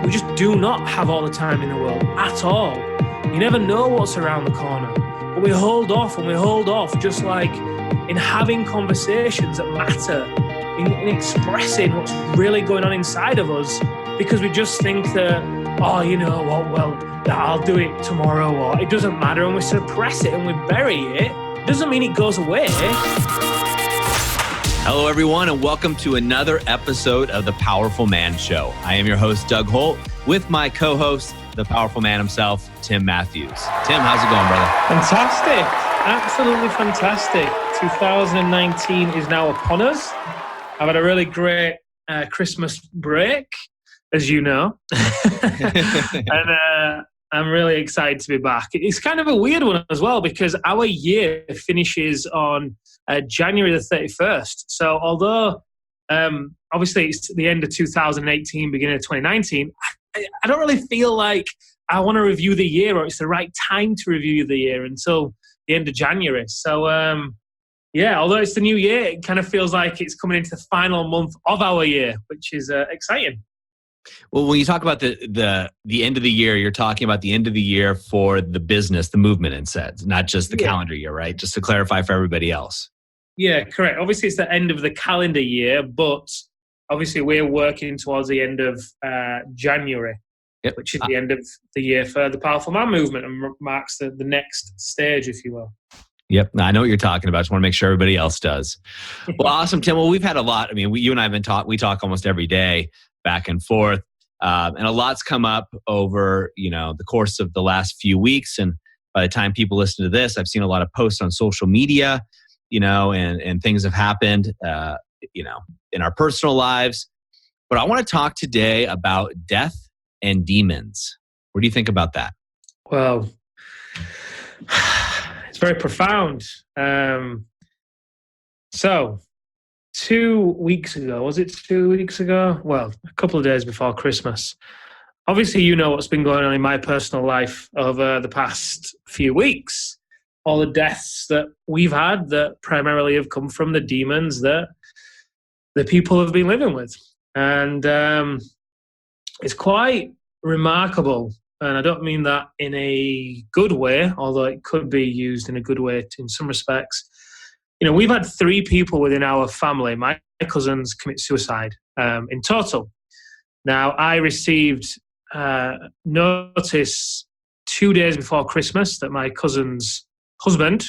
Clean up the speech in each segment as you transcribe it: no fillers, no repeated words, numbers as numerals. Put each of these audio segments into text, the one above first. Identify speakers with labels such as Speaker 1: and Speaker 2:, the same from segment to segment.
Speaker 1: we just do not have all the time in the world at all. You never know what's around the corner. But we hold off and we hold off, just like in having conversations that matter, in expressing what's really going on inside of us, because we just think that, oh, you know what, well, I'll do it tomorrow, or it doesn't matter, and we suppress it and we bury it. Doesn't mean it goes away.
Speaker 2: Hello, everyone, and welcome to another episode of The Powerful Man Show. I am your host, Doug Holt, with my co-host, the powerful man himself, Tim Matthews. Tim, how's it going, brother?
Speaker 1: Fantastic. Absolutely fantastic. 2019 is now upon us. I've had a really great Christmas break, as you know. And I'm really excited to be back. It's kind of a weird one as well, because our year finishes on January the 31st. So although obviously it's the end of 2018, beginning of 2019, I don't really feel like I want to review the year, or it's the right time to review the year until the end of January. So yeah, although it's the new year, it kind of feels like it's coming into the final month of our year, which is exciting.
Speaker 2: Well, when you talk about the end of the year, you're talking about the end of the year for the business, the movement, and said, not just the calendar year, right? Just to clarify for everybody else.
Speaker 1: Yeah, correct. Obviously, it's the end of the calendar year, but obviously we're working towards the end of January, which is the end of the year for the Powerful Man movement, and marks the next stage, if you will.
Speaker 2: Yep. I know what you're talking about. I just want to make sure everybody else does. Well, awesome, Tim. Well, we've had a lot. I mean, you and I have we talk almost every day, back and forth. And a lot's come up over, the course of the last few weeks. And by the time people listen to this, I've seen a lot of posts on social media, and things have happened, in our personal lives. But I want to talk today about death and demons. What do you think about that?
Speaker 1: Well, it's very profound. So 2 weeks ago, was it 2 weeks ago? Well, a couple of days before Christmas. Obviously, you know what's been going on in my personal life over the past few weeks. All the deaths that we've had that primarily have come from the demons that the people have been living with. And it's quite remarkable. And I don't mean that in a good way, although it could be used in a good way in some respects. We've had 3 people within our family, my cousins, commit suicide in total. Now, I received notice 2 days before Christmas that my cousin's husband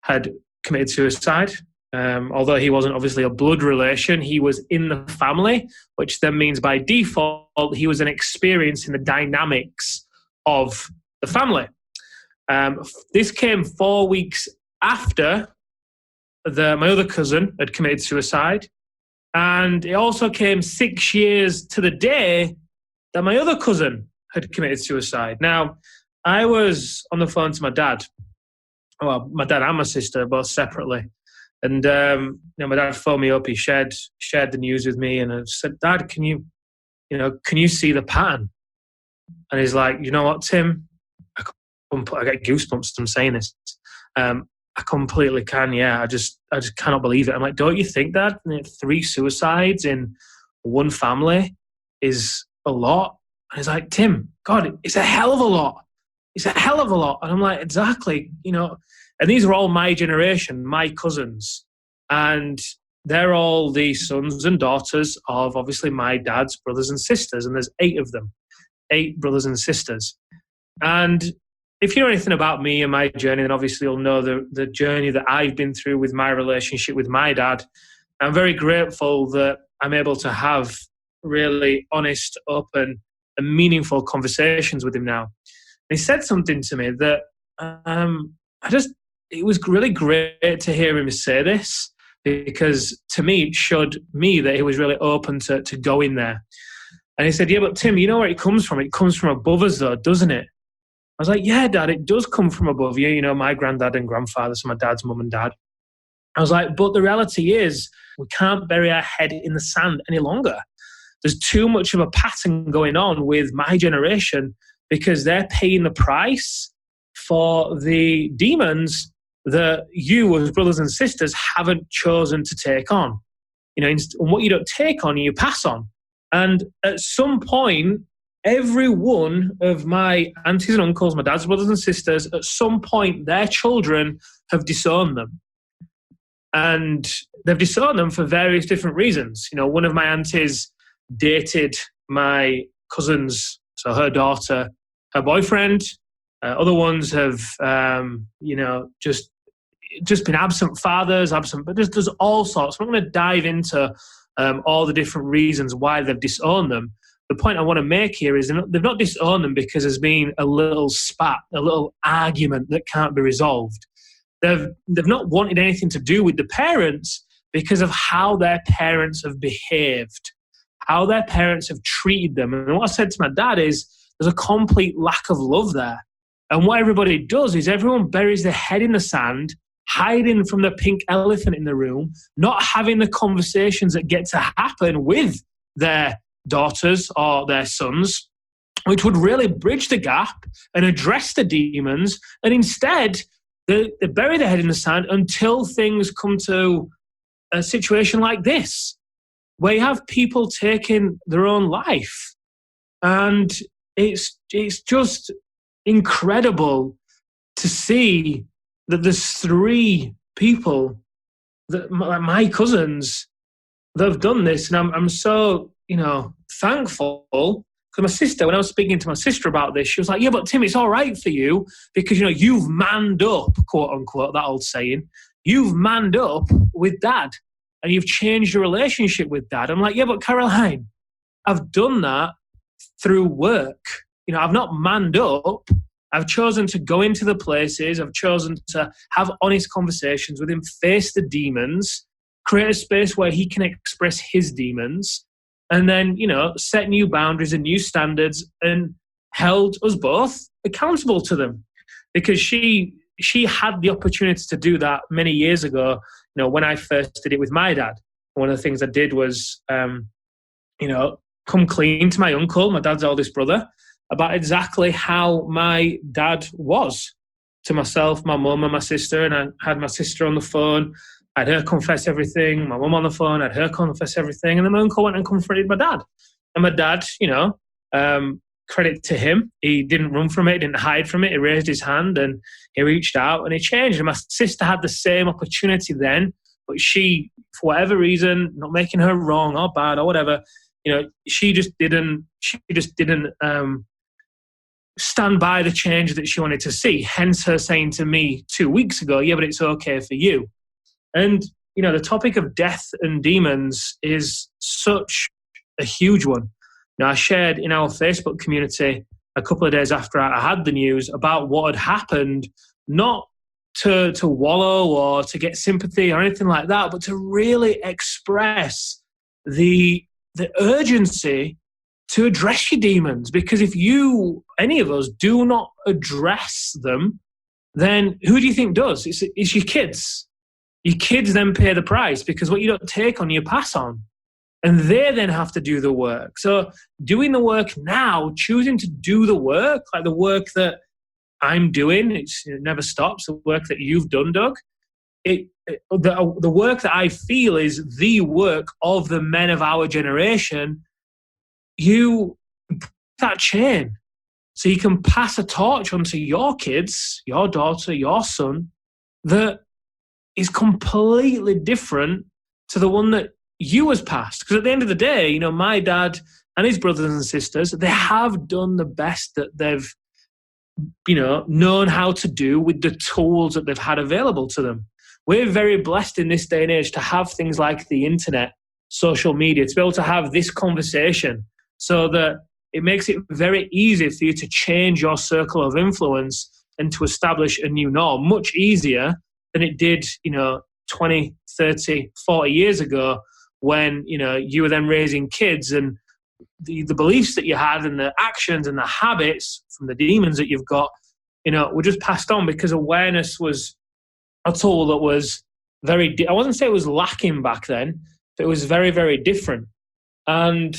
Speaker 1: had committed suicide. Although he wasn't obviously a blood relation, he was in the family, which then means by default, he was an experience in the dynamics of the family. This came 4 weeks after my other cousin had committed suicide. And it also came 6 years to the day that my other cousin had committed suicide. Now, I was on the phone to my dad. Well, my dad and my sister, both separately. And my dad phoned me up. He shared the news with me, and I said, "Dad, can you see the pattern?" And he's like, "You know what, Tim? I get goosebumps from saying this. I completely can. Yeah, I just cannot believe it." I'm like, "Don't you think that 3 suicides in one family is a lot?" And he's like, "Tim, God, it's a hell of a lot. It's a hell of a lot." And I'm like, "Exactly, And these are all my generation, my cousins, and they're all the sons and daughters of obviously my dad's brothers and sisters, and there's 8 of them, 8 brothers and sisters. And if you know anything about me and my journey, then obviously you'll know the journey that I've been through with my relationship with my dad. I'm very grateful that I'm able to have really honest, open, and meaningful conversations with him now. And he said something to me that it was really great to hear him say this, because to me, it showed me that he was really open to go in there. And he said, "Yeah, but Tim, you know where it comes from? It comes from above us though, doesn't it?" I was like, "Yeah, Dad, it does come from above you. My granddad and grandfather, so my dad's mum and dad." I was like, "But the reality is we can't bury our head in the sand any longer. There's too much of a pattern going on with my generation, because they're paying the price for the demons that you as brothers and sisters haven't chosen to take on. And what you don't take on, you pass on. And at some point, every one of my aunties and uncles, my dad's brothers and sisters, at some point, their children have disowned them. And they've disowned them for various different reasons. You know, one of my aunties dated my cousin's, so her daughter, her boyfriend. Other ones have, just been absent fathers, but there's all sorts. I'm not going to dive into all the different reasons why they've disowned them. The point I want to make here is they've not disowned them because there's been a little spat, a little argument that can't be resolved. They've not wanted anything to do with the parents because of how their parents have behaved, how their parents have treated them. And what I said to my dad is there's a complete lack of love there. And what everybody does is everyone buries their head in the sand, hiding from the pink elephant in the room, not having the conversations that get to happen with their daughters or their sons, which would really bridge the gap and address the demons. And instead, they bury their head in the sand until things come to a situation like this, where you have people taking their own life. And it's just incredible to see that there's 3 people, that my cousins, that have done this. And I'm so, thankful. Because my sister, when I was speaking to my sister about this, she was like, yeah, but Tim, it's all right for you because, you've manned up, quote unquote, that old saying. You've manned up with dad and you've changed your relationship with dad. I'm like, yeah, but Caroline, I've done that through work. I've not manned up. I've chosen to go into the places. I've chosen to have honest conversations with him, face the demons, create a space where he can express his demons, and then, set new boundaries and new standards and held us both accountable to them. Because she had the opportunity to do that many years ago, when I first did it with my dad. One of the things I did was, come clean to my uncle, my dad's oldest brother, about exactly how my dad was to myself, my mum and my sister. And I had my sister on the phone. I had her confess everything. My mum on the phone. I had her confess everything. And then my uncle went and confronted my dad. And my dad, credit to him. He didn't run from it, didn't hide from it. He raised his hand and he reached out and he changed. And my sister had the same opportunity then, but she, for whatever reason, not making her wrong or bad or whatever, she just didn't stand by the change that she wanted to see. Hence her saying to me 2 weeks ago, yeah, but it's okay for you. And, the topic of death and demons is such a huge one. I shared in our Facebook community a couple of days after I had the news about what had happened, not to wallow or to get sympathy or anything like that, but to really express the urgency to address your demons. Because if any of us, do not address them, then who do you think does? It's your kids. Your kids then pay the price because what you don't take on, you pass on. And they then have to do the work. So doing the work now, choosing to do the work, like the work that I'm doing, it never stops, the work that you've done, Doug, the work that I feel is the work of the men of our generation, you that chain. So you can pass a torch onto your kids, your daughter, your son, that is completely different to the one that you has passed. Because at the end of the day, my dad and his brothers and sisters, they have done the best that they've, known how to do with the tools that they've had available to them. We're very blessed in this day and age to have things like the internet, social media, to be able to have this conversation so that it makes it very easy for you to change your circle of influence and to establish a new norm, much easier than it did, 20, 30, 40 years ago when, you were then raising kids and the beliefs that you had and the actions and the habits from the demons that you've got, were just passed on because awareness was a tool that was I wasn't saying it was lacking back then, but it was very, very different. And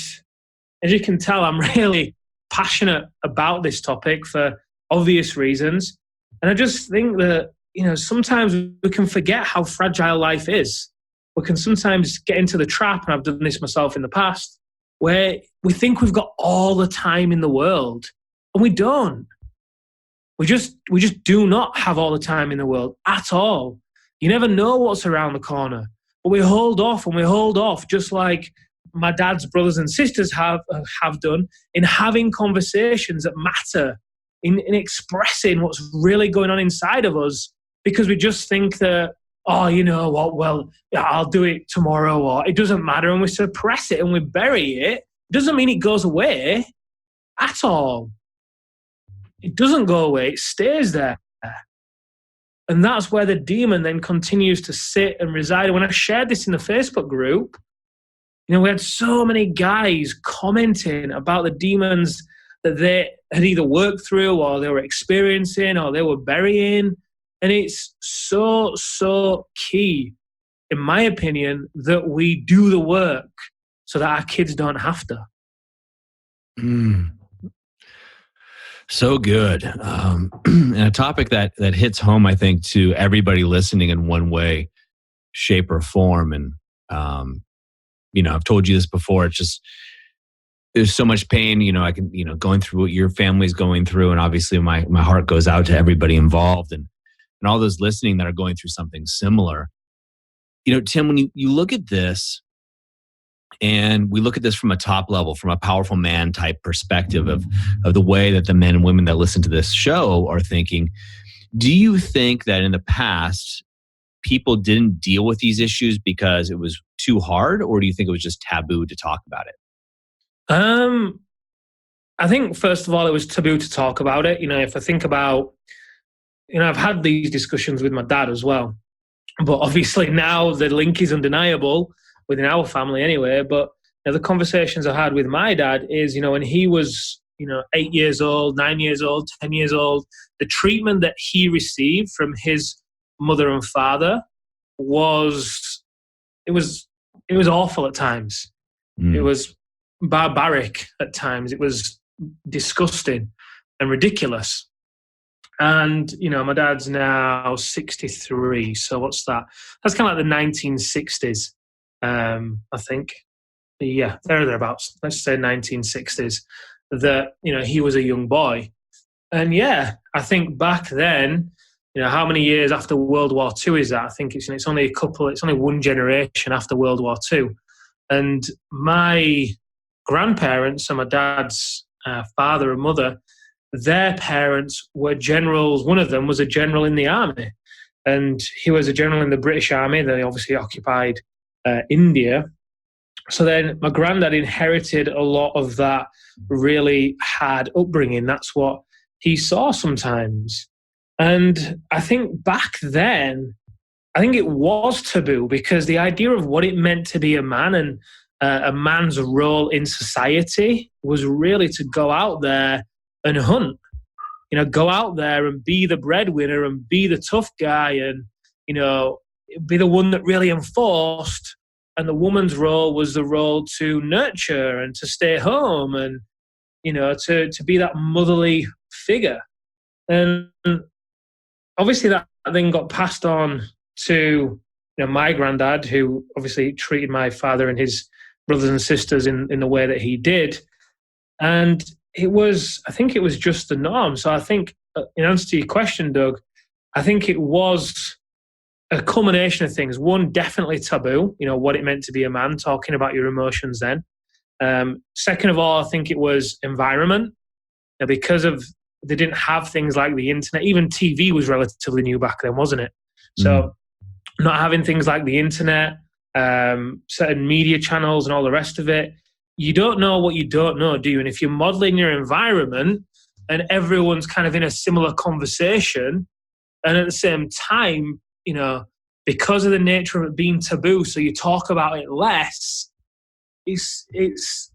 Speaker 1: as you can tell, I'm really passionate about this topic for obvious reasons. And I just think that, sometimes we can forget how fragile life is. We can sometimes get into the trap, and I've done this myself in the past, where we think we've got all the time in the world, and we don't. We just do not have all the time in the world at all. You never know what's around the corner, but we hold off, just like my dad's brothers and sisters have done, in having conversations that matter, in expressing what's really going on inside of us, because we just think that, oh, you know what, well, I'll do it tomorrow, or it doesn't matter, and we suppress it and we bury it. It doesn't mean it goes away at all. It doesn't go away, it stays there. And that's where the demon then continues to sit and reside. When I shared this in the Facebook group, you know, we had so many guys commenting about the demons that they had either worked through or they were experiencing or they were burying. And it's so, so key, in my opinion, that we do the work so that our kids don't have to.
Speaker 2: So good. And a topic that hits home, I think, to everybody listening in one way, shape, or form. And, you know, I've told you this before. It's just, there's so much pain, you know, I can, you know, going through what your family's going through. And obviously my heart goes out to everybody involved and all those listening that are going through something similar. You know, Tim, when you look at this, and we look at this from a top level, from a powerful man type perspective of the way that the men and women that listen to this show are thinking, do you think that in the past, people didn't deal with these issues because it was too hard, or do you think it was just taboo to talk about it?
Speaker 1: I think, first of all, it was taboo to talk about it. You know, if I think about, you know, I've had these discussions with my dad as well, but obviously now the link is undeniable within our family anyway. But you know, the conversations I had with my dad is, you know, when he was, you know, 8 years old, 9 years old, 10 years old, the treatment that he received from his mother and father was awful at times. It was barbaric at times. It was disgusting and ridiculous. And, you know, my dad's now 63. So what's that? That's kind of like the 1960s. I think, yeah, thereabouts. Let's say 1960s. That, you know, he was a young boy, and yeah, I think back then, you know, how many years after World War II is that? I think it's only one generation after World War II, and my grandparents and my dad's father and mother, their parents were generals. One of them was a general in the army, and he was a general in the British Army. They obviously occupied India. So then my granddad inherited a lot of that really hard upbringing. That's what he saw sometimes. And I think back then, I think it was taboo, because the idea of what it meant to be a man and a man's role in society was really to go out there and hunt. You know, go out there and be the breadwinner and be the tough guy and, you know, be the one that really enforced, and the woman's role was the role to nurture and to stay home and, you know, to be that motherly figure. And obviously that then got passed on to, you know, my granddad, who obviously treated my father and his brothers and sisters in the way that he did. And I think it was just the norm. So I think, in answer to your question, Doug, I think it was a culmination of things. One, definitely taboo, you know, what it meant to be a man, talking about your emotions then. Second of all, I think it was environment. You know, because they didn't have things like the internet. Even TV was relatively new back then, wasn't it? So not having things like the internet, certain media channels and all the rest of it, you don't know what you don't know, do you? And if you're modeling your environment and everyone's kind of in a similar conversation, and at the same time, you know, because of the nature of it being taboo, so you talk about it less, it's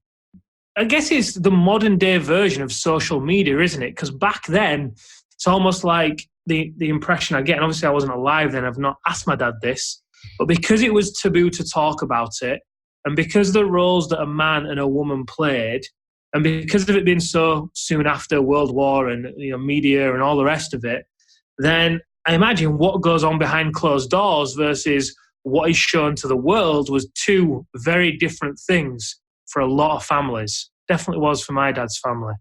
Speaker 1: I guess it's the modern day version of social media, isn't it? Because back then, it's almost like the impression I get, and obviously I wasn't alive then, I've not asked my dad this, but because it was taboo to talk about it, and because the roles that a man and a woman played, and because of it being so soon after World War and, you know, media and all the rest of it, then I imagine what goes on behind closed doors versus what is shown to the world was two very different things for a lot of families. Definitely was for my dad's family.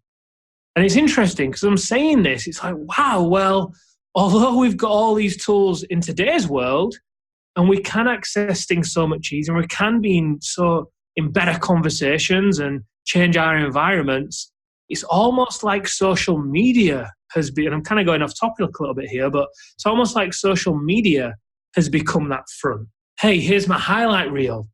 Speaker 1: And it's interesting because I'm saying this, it's like, wow, well, although we've got all these tools in today's world and we can access things so much easier, and we can be in better conversations and change our environments, it's almost like social media has been, and I'm kind of going off topic a little bit here, but it's almost like social media has become that front. Hey, here's my highlight reel,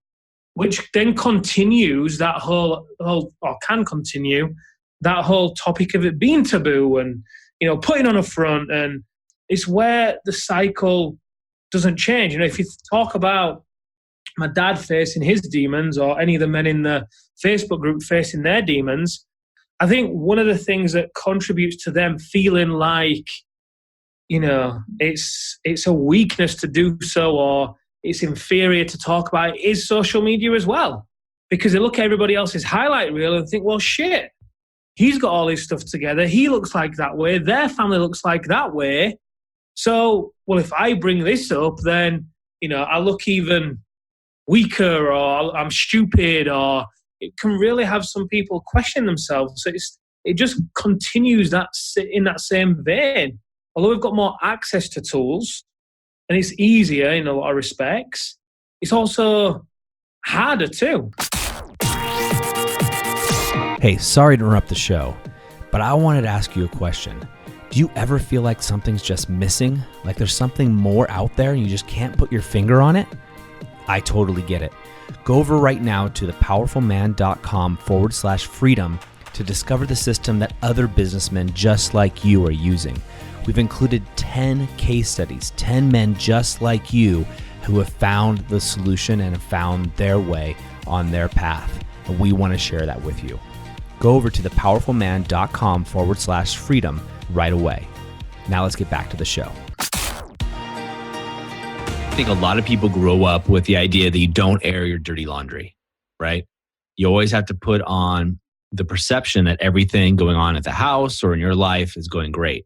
Speaker 1: which then continues that whole or can continue that whole topic of it being taboo and, putting on a front. And it's where the cycle doesn't change. If you talk about my dad facing his demons or any of the men in the Facebook group facing their demons, I think one of the things that contributes to them feeling like, it's a weakness to do so or it's inferior to talk about is social media as well. Because they look at everybody else's highlight reel and think, well, shit, he's got all his stuff together. He looks like that way. Their family looks like that way. So, well, if I bring this up, then, I look even weaker or I'm stupid, or it can really have some people question themselves. So it just continues in that same vein. Although we've got more access to tools and it's easier in a lot of respects, it's also harder too.
Speaker 3: Hey, sorry to interrupt the show, but I wanted to ask you a question. Do you ever feel like something's just missing? Like there's something more out there and you just can't put your finger on it? I totally get it. Go over right now to thepowerfulman.com/freedom to discover the system that other businessmen just like you are using. We've included 10 case studies, 10 men just like you who have found the solution and have found their way on their path. And we want to share that with you. Go over to thepowerfulman.com/freedom right away. Now let's get back to the show.
Speaker 2: I think a lot of people grow up with the idea that you don't air your dirty laundry, right? You always have to put on the perception that everything going on at the house or in your life is going great.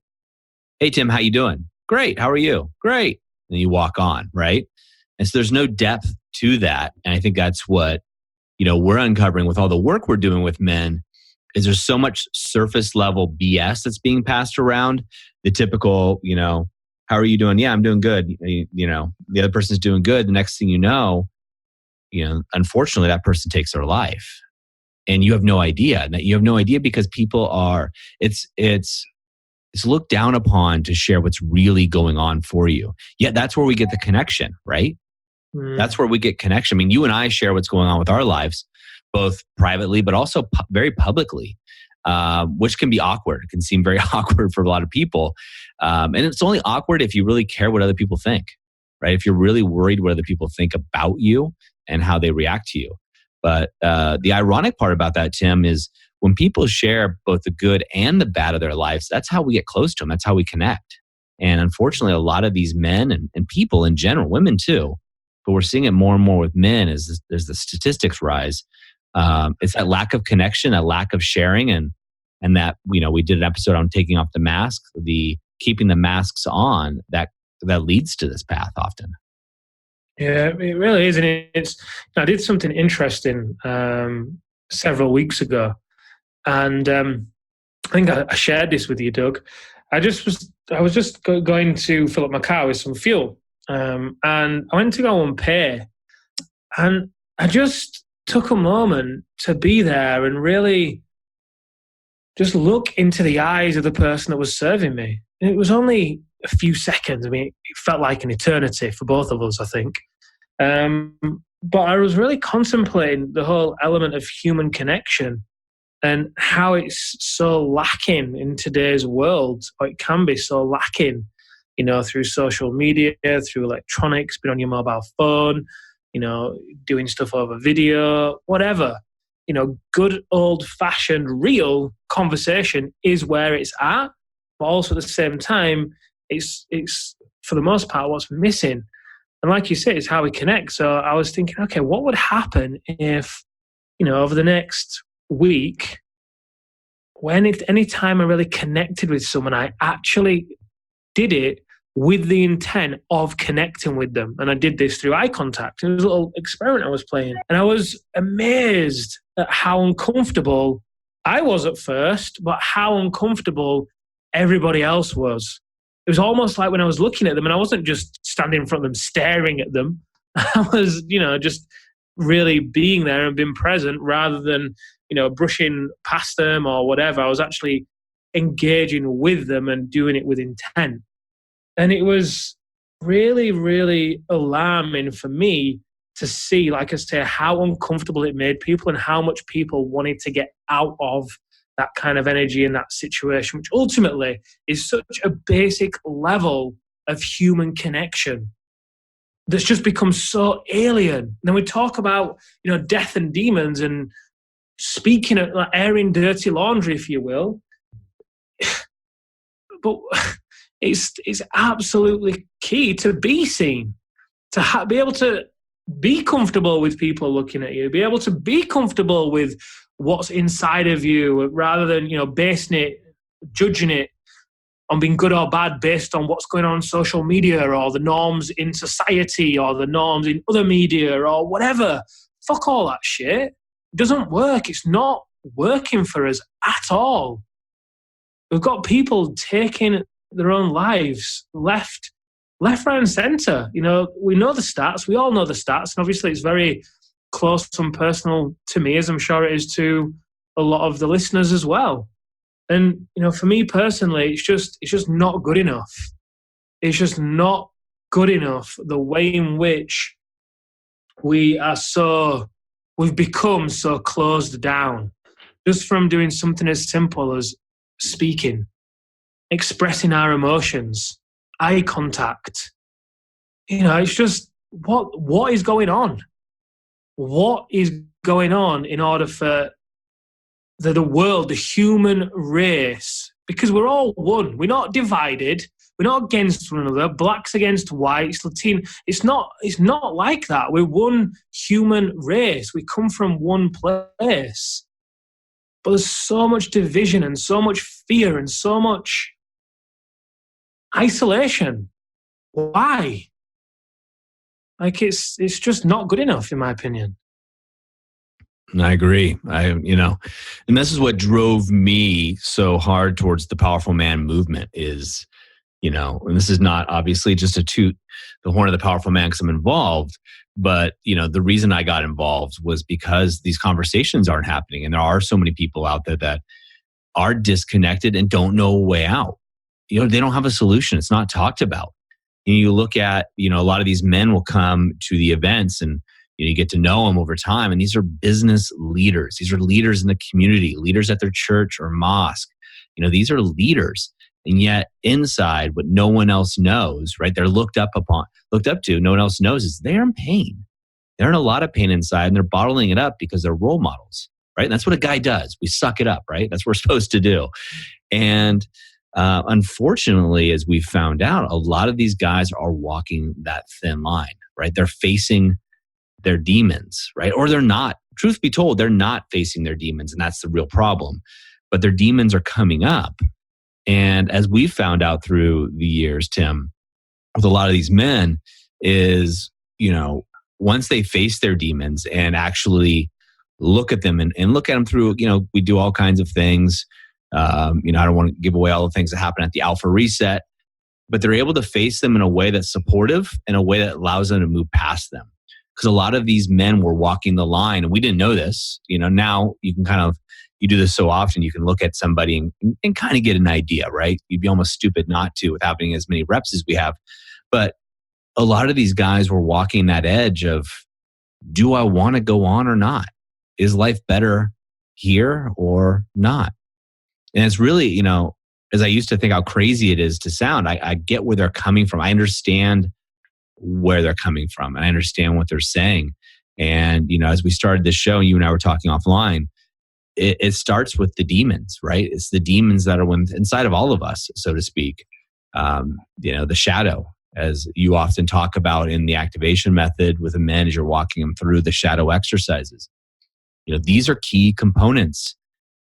Speaker 2: Hey, Tim, how you doing? Great. How are you? Great. And you walk on, right? And so there's no depth to that. And I think that's what, we're uncovering with all the work we're doing with men is there's so much surface level BS that's being passed around. The typical, how are you doing? Yeah, I'm doing good. The other person's doing good. The next thing you know, unfortunately that person takes their life and you have no idea. You have no idea because people are, it's looked down upon to share what's really going on for you. Yet that's where we get the connection, right? That's where we get connection. I mean, you and I share what's going on with our lives, both privately, but also very publicly, which can be awkward. It can seem very awkward for a lot of people. And it's only awkward if you really care what other people think, right? If you're really worried what other people think about you and how they react to you. But the ironic part about that, Tim, is when people share both the good and the bad of their lives, that's how we get close to them. That's how we connect. And unfortunately, a lot of these men and people in general, women too, but we're seeing it more and more with men as the statistics rise. It's that lack of connection, that lack of sharing, and that, we did an episode on taking off the mask, the keeping the masks on, that leads to this path often.
Speaker 1: Yeah, it really is. And I did something interesting several weeks ago. And I think I shared this with you, Doug. I was just going to fill up my car with some fuel. And I went to go and pay. And I just took a moment to be there and really just look into the eyes of the person that was serving me. And it was only a few seconds. I mean, it felt like an eternity for both of us, I think. But I was really contemplating the whole element of human connection and how it's so lacking in today's world, or it can be so lacking, through social media, through electronics, being on your mobile phone, doing stuff over video, whatever. Good old-fashioned, real conversation is where it's at, but also at the same time, it's for the most part what's missing. And like you say, it's how we connect. So I was thinking, okay, what would happen if, over the next week, any time I really connected with someone, I actually did it with the intent of connecting with them. And I did this through eye contact. It was a little experiment I was playing. And I was amazed at how uncomfortable I was at first, but how uncomfortable everybody else was. It was almost like when I was looking at them, and I wasn't just standing in front of them staring at them. I was, just really being there and being present rather than, brushing past them or whatever. I was actually engaging with them and doing it with intent. And it was really, really alarming for me to see, like I say, how uncomfortable it made people and how much people wanted to get out of that kind of energy in that situation, which ultimately is such a basic level of human connection that's just become so alien. And then we talk about, death and demons and speaking of like airing dirty laundry, if you will. But it's absolutely key to be seen, to be able to be comfortable with people looking at you, be able to be comfortable with what's inside of you rather than, basing it, judging it on being good or bad based on what's going on social media or the norms in society or the norms in other media or whatever. Fuck all that shit. It doesn't work. It's not working for us at all. We've got people taking their own lives left, right and centre. We know the stats. We all know the stats. And obviously it's very close and personal to me, as I'm sure it is to a lot of the listeners as well. And, for me personally, it's just not good enough. It's just not good enough the way in which we've become so closed down. Just from doing something as simple as speaking, expressing our emotions, eye contact. It's just, what is going on? What is going on in order for the world, the human race, because we're all one. We're not divided. We're not against one another. Blacks against whites, Latino. It's not like that. We're one human race. We come from one place. But there's so much division and so much fear and so much isolation. Why? Like it's just not good enough, in my opinion.
Speaker 2: I agree. And this is what drove me so hard towards the Powerful Man movement is, and this is not obviously just to toot the horn of the powerful man because I'm involved, but, the reason I got involved was because these conversations aren't happening. And there are so many people out there that are disconnected and don't know a way out. They don't have a solution. It's not talked about. You look at, a lot of these men will come to the events and, you get to know them over time. And these are business leaders. These are leaders in the community, leaders at their church or mosque. These are leaders. And yet inside, what no one else knows, right? They're looked up to, no one else knows is they're in pain. They're in a lot of pain inside and they're bottling it up because they're role models, right? And that's what a guy does. We suck it up, right? That's what we're supposed to do. And unfortunately, as we found out, a lot of these guys are walking that thin line, right? They're facing their demons, right? Or they're not. Truth be told, they're not facing their demons, and that's the real problem. But their demons are coming up. And as we found out through the years, Tim, with a lot of these men is, once they face their demons and actually look at them and look at them through, we do all kinds of things. I don't want to give away all the things that happen at the Alpha Reset, but they're able to face them in a way that's supportive, in a way that allows them to move past them. Because a lot of these men were walking the line, and we didn't know this. Now you can you do this so often, you can look at somebody and kind of get an idea, right? You'd be almost stupid not to with having as many reps as we have. But a lot of these guys were walking that edge of, do I want to go on or not? Is life better here or not? And it's really, as I used to think how crazy it is to sound, I get where they're coming from. I understand where they're coming from and I understand what they're saying. And, as we started this show, you and I were talking offline, it starts with the demons, right? It's the demons that are inside of all of us, so to speak. The shadow, as you often talk about in the activation method with the men as you're walking them through the shadow exercises. These are key components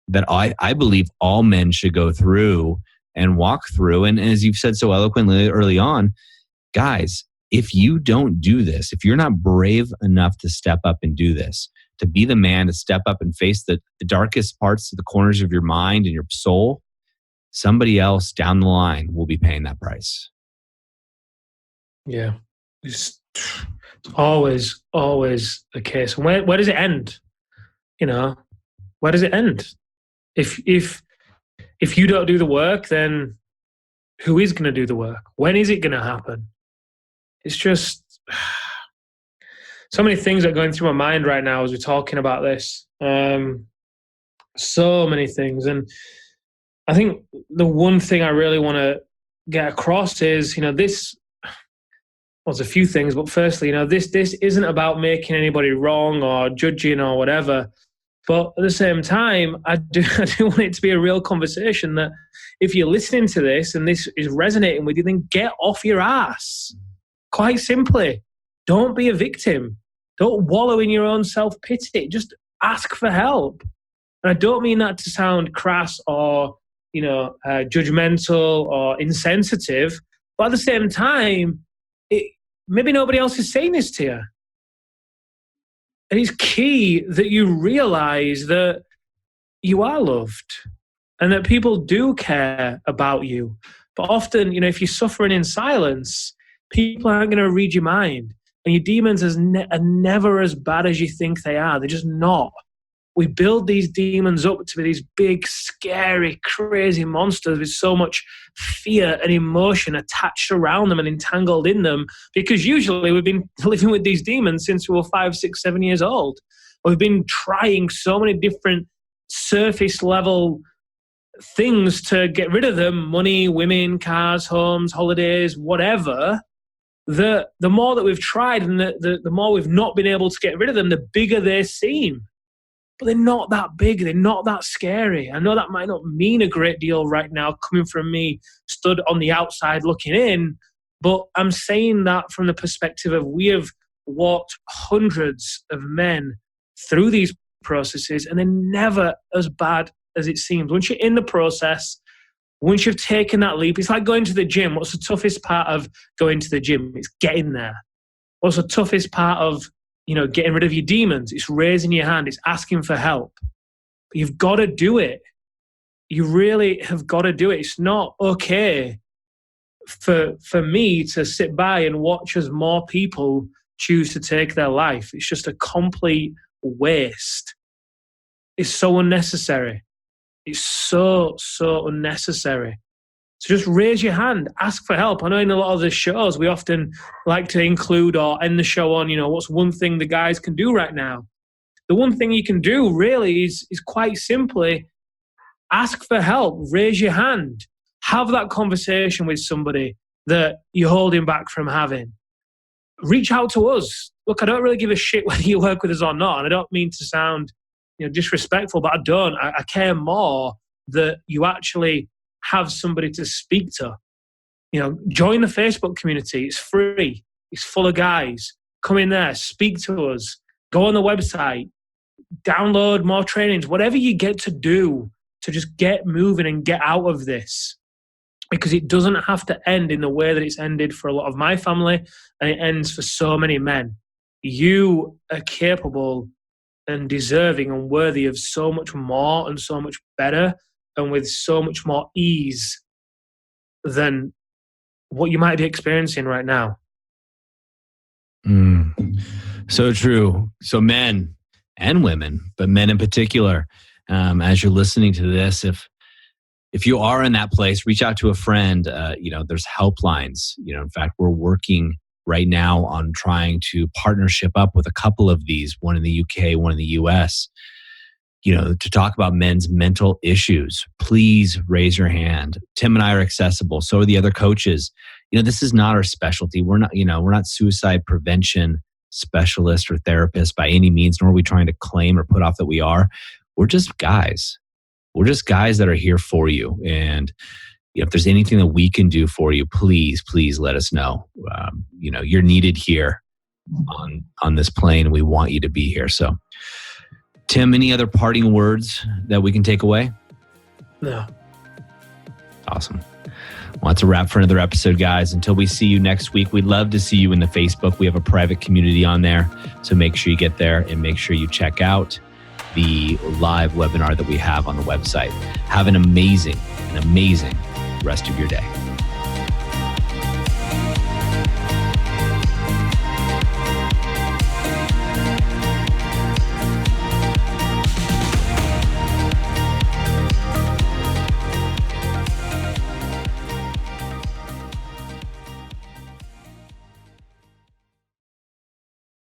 Speaker 2: that I believe all men should go through and walk through. And as you've said so eloquently early on, guys, if you don't do this, if you're not brave enough to step up and do this, to be the man to step up and face the darkest parts of the corners of your mind and your soul, somebody else down the line will be paying that price.
Speaker 1: Yeah. It's always the case. And where does it end? Where does it end? If you don't do the work, then who is going to do the work? When is it going to happen? It's just so many things are going through my mind right now as we're talking about this. So many things. And I think the one thing I really want to get across is, this was a few things, but firstly, this isn't about making anybody wrong or judging or whatever. But at the same time, I do want it to be a real conversation that if you're listening to this and this is resonating with you, then get off your ass. Quite simply, don't be a victim. Don't wallow in your own self-pity. Just ask for help. And I don't mean that to sound crass or, judgmental or insensitive, but at the same time, maybe nobody else is saying this to you. And it's key that you realize that you are loved and that people do care about you. But often, if you're suffering in silence, people aren't going to read your mind. And your demons are never as bad as you think they are. They're just not. We build these demons up to be these big, scary, crazy monsters with so much fear and emotion attached around them and entangled in them, because usually we've been living with these demons since we were 5, 6, 7 years old. We've been trying so many different surface level things to get rid of them: money, women, cars, homes, holidays, whatever. The more that we've tried and the more we've not been able to get rid of them, the bigger they seem. But they're not that big. They're not that scary. I know that might not mean a great deal right now coming from me stood on the outside looking in, but I'm saying that from the perspective of we have walked hundreds of men through these processes and they're never as bad as it seems. Once you're in the process, once you've taken that leap, it's like going to the gym. What's the toughest part of going to the gym? It's getting there. What's the toughest part of getting rid of your demons? It's raising your hand. It's asking for help. But you've got to do it. You really have got to do it. It's not okay for me to sit by and watch as more people choose to take their life. It's just a complete waste. It's so unnecessary. It's so unnecessary. So just raise your hand, ask for help. I know in a lot of the shows, we often like to include or end the show on, what's one thing the guys can do right now? The one thing you can do really is quite simply ask for help, raise your hand, have that conversation with somebody that you're holding back from having. Reach out to us. Look, I don't really give a shit whether you work with us or not. And I don't mean to sound disrespectful, but I don't. I care more that you actually have somebody to speak to. Join the Facebook community. It's free. It's full of guys. Come in there, speak to us, go on the website, download more trainings, whatever you get to do to just get moving and get out of this. Because it doesn't have to end in the way that it's ended for a lot of my family, and it ends for so many men. You are capable and deserving and worthy of so much more and so much better and with so much more ease than what you might be experiencing right now.
Speaker 2: So true. So men and women, but men in particular, as you're listening to this, if you are in that place, reach out to a friend. There's helplines. In fact, we're working right now on trying to partnership up with a couple of these, one in the UK, one in the US, to talk about men's mental issues. Please raise your hand. Tim and I are accessible. So are the other coaches. This is not our specialty. We're not suicide prevention specialists or therapists by any means, nor are we trying to claim or put off that we are. We're just guys. We're just guys that are here for you. And if there's anything that we can do for you, please let us know. You're needed here on this plane. We want you to be here. So, Tim, any other parting words that we can take away?
Speaker 1: No.
Speaker 2: Awesome. Well, that's a wrap for another episode, guys. Until we see you next week, we'd love to see you in the Facebook. We have a private community on there. So make sure you get there and make sure you check out the live webinar that we have on the website. Have an amazing rest of your day.